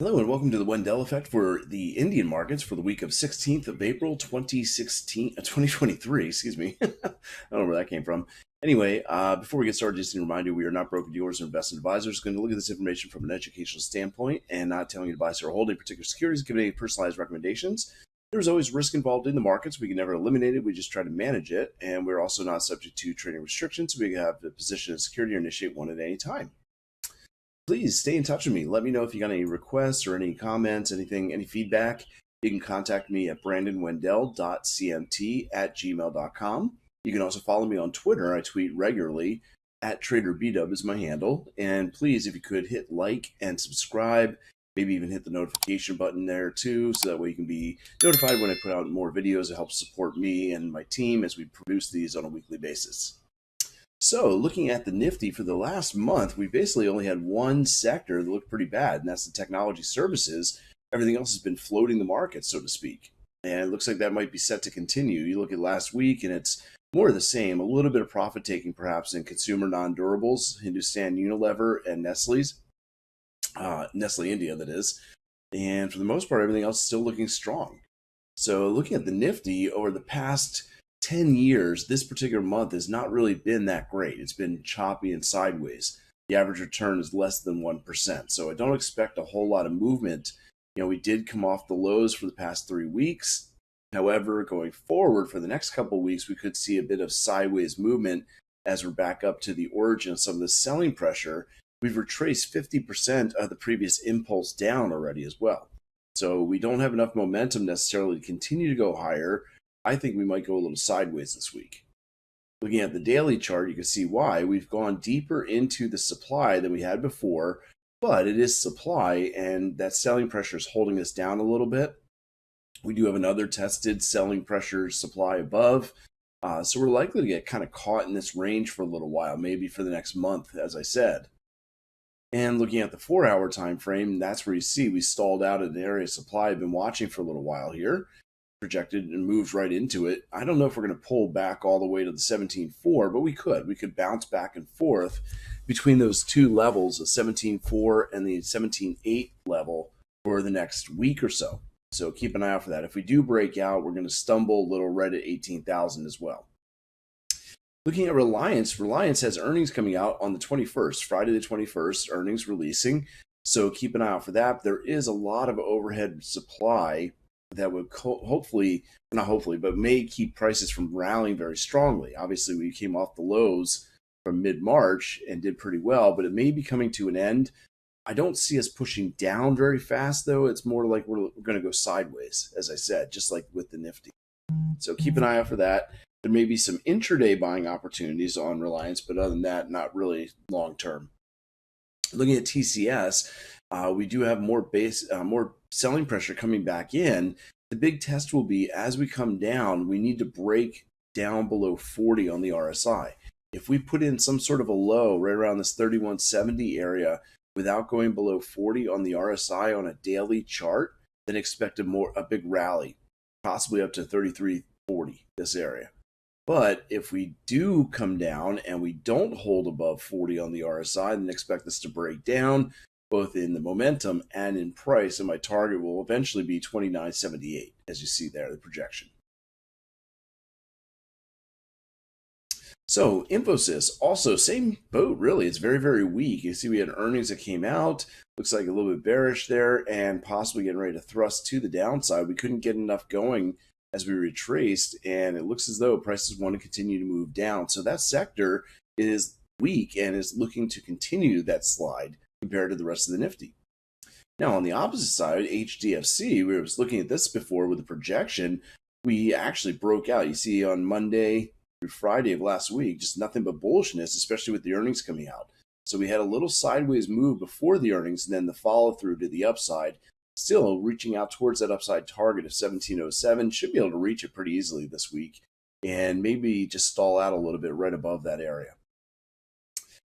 Hello and welcome to the Wendell Effect for the Indian markets for the week of 16th of April 2023, excuse me. I don't know where that came from. Anyway, before we get started, just to remind you, we are not broker-dealers or investment advisors. Going to look at this information from an educational standpoint and not telling you to buy or hold any particular securities, giving any personalized recommendations. There's always risk involved in the markets. We can never eliminate it. We just try to manage it. And we're also not subject to trading restrictions. We have the position of security or initiate one at any time. Please stay in touch with me. Let me know if you got any requests or any comments, anything, any feedback. You can contact me at brandonwendell.cmt@gmail.com. You can also follow me on Twitter. I tweet regularly at TraderBdub is my handle. And please, if you could, hit like and subscribe. Maybe even hit the notification button there too, so that way you can be notified when I put out more videos. It helps support me and my team as we produce these on a weekly basis. So, looking at the Nifty for the last month, we basically only had one sector that looked pretty bad, and that's the technology services. Everything else has been floating the market, so to speak. And it looks like that might be set to continue. You look at last week, and it's more of the same. A little bit of profit taking, perhaps, in consumer non-durables, Hindustan Unilever and Nestle's. Nestle India, that is. And for the most part, everything else is still looking strong. So, looking at the Nifty over the past 10 years, this particular month has not really been that great. It's been choppy and sideways. The average return is less than 1%. So I don't expect a whole lot of movement. We did come off the lows for the past 3 weeks. However, going forward for the next couple of weeks, we could see a bit of sideways movement as we're back up to the origin of some of the selling pressure. We've retraced 50% of the previous impulse down already as well. So we don't have enough momentum necessarily to continue to go higher. I think we might go a little sideways this week. Looking at the daily chart, you can see why. We've gone deeper into the supply than we had before, but it is supply, and that selling pressure is holding us down a little bit. We do have another tested selling pressure supply above, so we're likely to get kind of caught in this range for a little while, maybe for the next month, as I said. And looking at the 4-hour time frame, that's where you see we stalled out at an area of supply I've been watching for a little while here. Projected and moved right into it. I don't know if we're going to pull back all the way to the 17.4, but we could. We could bounce back and forth between those two levels, the 17.4 and the 17.8 level for the next week or so. So keep an eye out for that. If we do break out, we're going to stumble a little right at 18,000 as well. Looking at Reliance, Reliance has earnings coming out on the 21st, Friday the 21st, earnings releasing. So keep an eye out for that. There is a lot of overhead supply that would may keep prices from rallying very strongly. Obviously, we came off the lows from mid-March and did pretty well, but it may be coming to an end. I don't see us pushing down very fast, though. It's more like we're going to go sideways, as I said, just like with the Nifty. So keep an eye out for that. There may be some intraday buying opportunities on Reliance, but other than that, not really long-term. Looking at TCS, we do have more selling pressure coming back in. The big test will be as we come down, we need to break down below 40 on the RSI. If we put in some sort of a low right around this 3170 area without going below 40 on the RSI on a daily chart, then expect a big rally, possibly up to 3340, this area. But if we do come down and we don't hold above 40 on the RSI, then expect this to break down both in the momentum and in price, and my target will eventually be 29.78, as you see there, the projection. So Infosys, also same boat, really. It's very, very weak. You see we had earnings that came out, looks like a little bit bearish there, and possibly getting ready to thrust to the downside. We couldn't get enough going as we retraced, and it looks as though prices want to continue to move down. So that sector is weak and is looking to continue that slide compared to the rest of the Nifty. Now, on the opposite side, HDFC, we were looking at this before with the projection. We actually broke out. You see on Monday through Friday of last week, just nothing but bullishness, especially with the earnings coming out. So we had a little sideways move before the earnings, and then the follow through to the upside. Still reaching out towards that upside target of 1707. Should be able to reach it pretty easily this week, and maybe just stall out a little bit right above that area.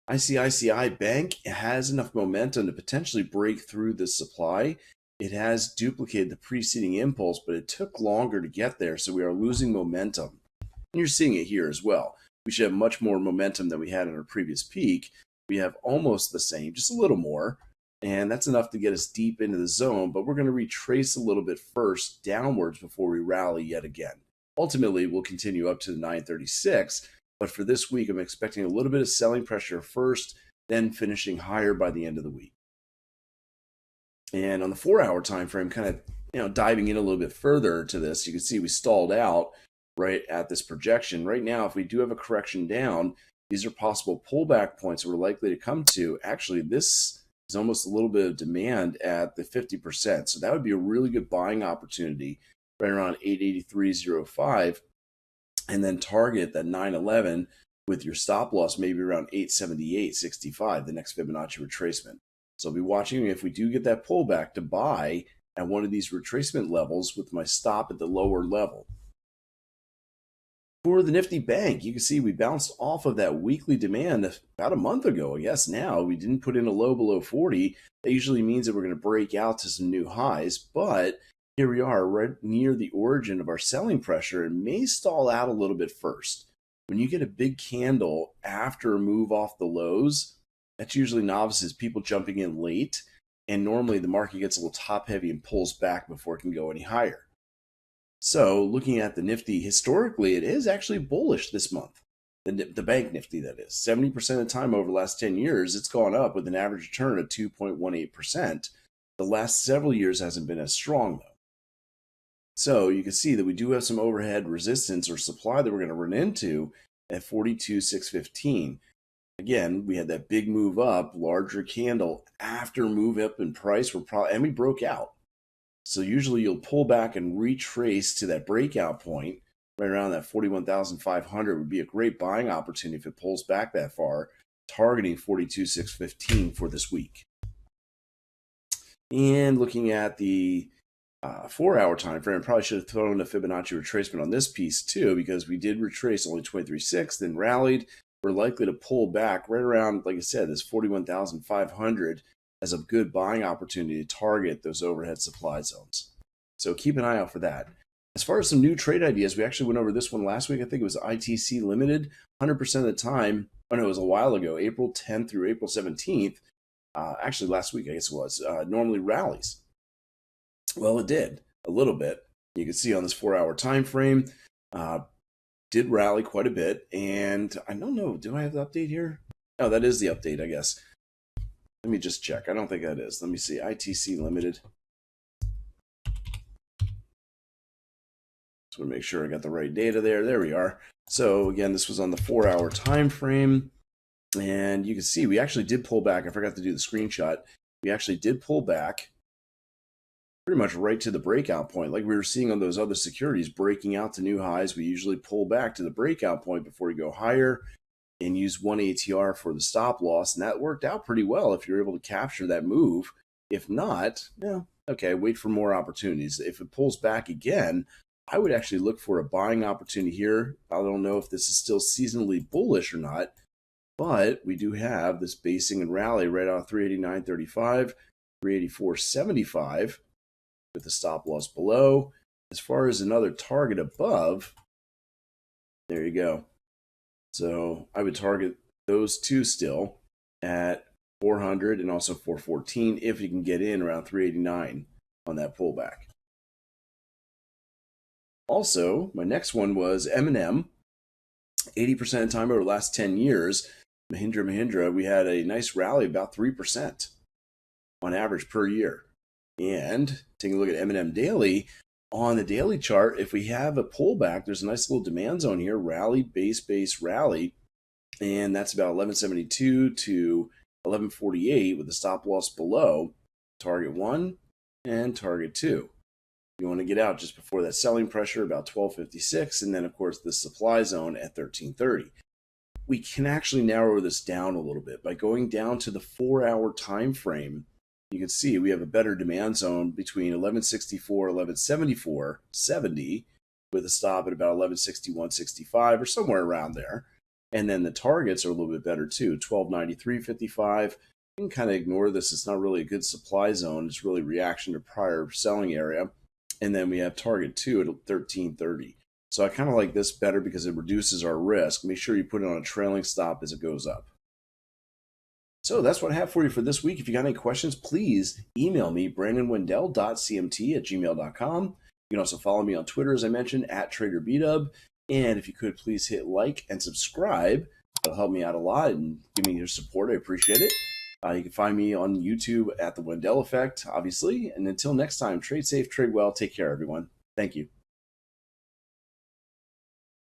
ICICI Bank has enough momentum to potentially break through the supply. It has duplicated the preceding impulse, but it took longer to get there, so we are losing momentum. And you're seeing it here as well. We should have much more momentum than we had in our previous peak. We have almost the same, just a little more. And that's enough to get us deep into the zone, but we're going to retrace a little bit first downwards before we rally yet again. Ultimately, we'll continue up to the 936, but for this week, I'm expecting a little bit of selling pressure first, then finishing higher by the end of the week. And on the 4-hour time frame, kind of diving in a little bit further to this, you can see we stalled out right at this projection. Right now, if we do have a correction down, these are possible pullback points that we're likely to come to. Actually, this is almost a little bit of demand at the 50%. So that would be a really good buying opportunity right around 883.05, and then target that 911 with your stop loss maybe around 878.65, the next Fibonacci retracement. So I'll be watching if we do get that pullback to buy at one of these retracement levels with my stop at the lower level. For the Nifty Bank, you can see we bounced off of that weekly demand about a month ago. I guess now we didn't put in a low below 40. That usually means that we're going to break out to some new highs, but here we are right near the origin of our selling pressure and may stall out a little bit first. When you get a big candle after a move off the lows, that's usually novices, people jumping in late, and normally the market gets a little top heavy and pulls back before it can go any higher. So looking at the Nifty, historically, it is actually bullish this month. The Bank Nifty, that is. 70% of the time over the last 10 years, it's gone up with an average return of 2.18%. The last several years hasn't been as strong, though. So you can see that we do have some overhead resistance or supply that we're going to run into at 42,615. Again, we had that big move up, larger candle after move up in price, and we broke out. So usually you'll pull back and retrace to that breakout point right around that 41,500 would be a great buying opportunity if it pulls back that far, targeting 42,615 for this week. And looking at the 4-hour time frame, probably should have thrown a Fibonacci retracement on this piece too, because we did retrace only 23.6, then rallied. We're likely to pull back right around, like I said, this 41,500 as a good buying opportunity to target those overhead supply zones. So keep an eye out for that. As far as some new trade ideas, we actually went over this one last week. I think it was ITC Limited. 100% of the time, oh no, it was a while ago, April 10th through April 17th. Actually, last week, I guess it was, normally rallies. Well, it did a little bit. You can see on this 4-hour time frame, did rally quite a bit. And I don't know, do I have the update here? Oh, that is the update, I guess. Let me just check. I don't think that is. Let me see. ITC Limited. Just want to make sure I got the right data there. There we are. So again, this was on the 4-hour time frame. And you can see we actually did pull back. I forgot to do the screenshot. We actually did pull back pretty much right to the breakout point. Like we were seeing on those other securities breaking out to new highs. We usually pull back to the breakout point before we go higher and use 1 ATR for the stop loss. And that worked out pretty well if you're able to capture that move. If not, okay, wait for more opportunities. If it pulls back again, I would actually look for a buying opportunity here. I don't know if this is still seasonally bullish or not, but we do have this basing and rally right out of 389.35, 384.75 with the stop loss below. As far as another target above, there you go. So I would target those two still at 400 and also 414 if you can get in around 389 on that pullback. Also, my next one was M&M. 80% of the time over the last 10 years, Mahindra, we had a nice rally about 3% on average per year. And taking a look at M&M Daily, on the daily chart, if we have a pullback, there's a nice little demand zone here, rally, base, rally, and that's about 1172 to 1148 with the stop loss below, target 1 and target 2. You want to get out just before that selling pressure, about 1256, and then, of course, the supply zone at 1330. We can actually narrow this down a little bit by going down to the 4-hour time frame. You can see we have a better demand zone between 1164, 1174, 70, with a stop at about 1161.65 or somewhere around there. And then the targets are a little bit better too, 1293.55. You can kind of ignore this. It's not really a good supply zone. It's really reaction to prior selling area. And then we have target 2 at 1330. So I kind of like this better because it reduces our risk. Make sure you put it on a trailing stop as it goes up. So that's what I have for you for this week. If you got any questions, please email me, brandonwendell.cmt@gmail.com. You can also follow me on Twitter, as I mentioned, at TraderBdub. And if you could please hit like and subscribe, that'll help me out a lot and give me your support. I appreciate it. You can find me on YouTube at The Wendell Effect, obviously. And until next time, trade safe, trade well. Take care, everyone. Thank you.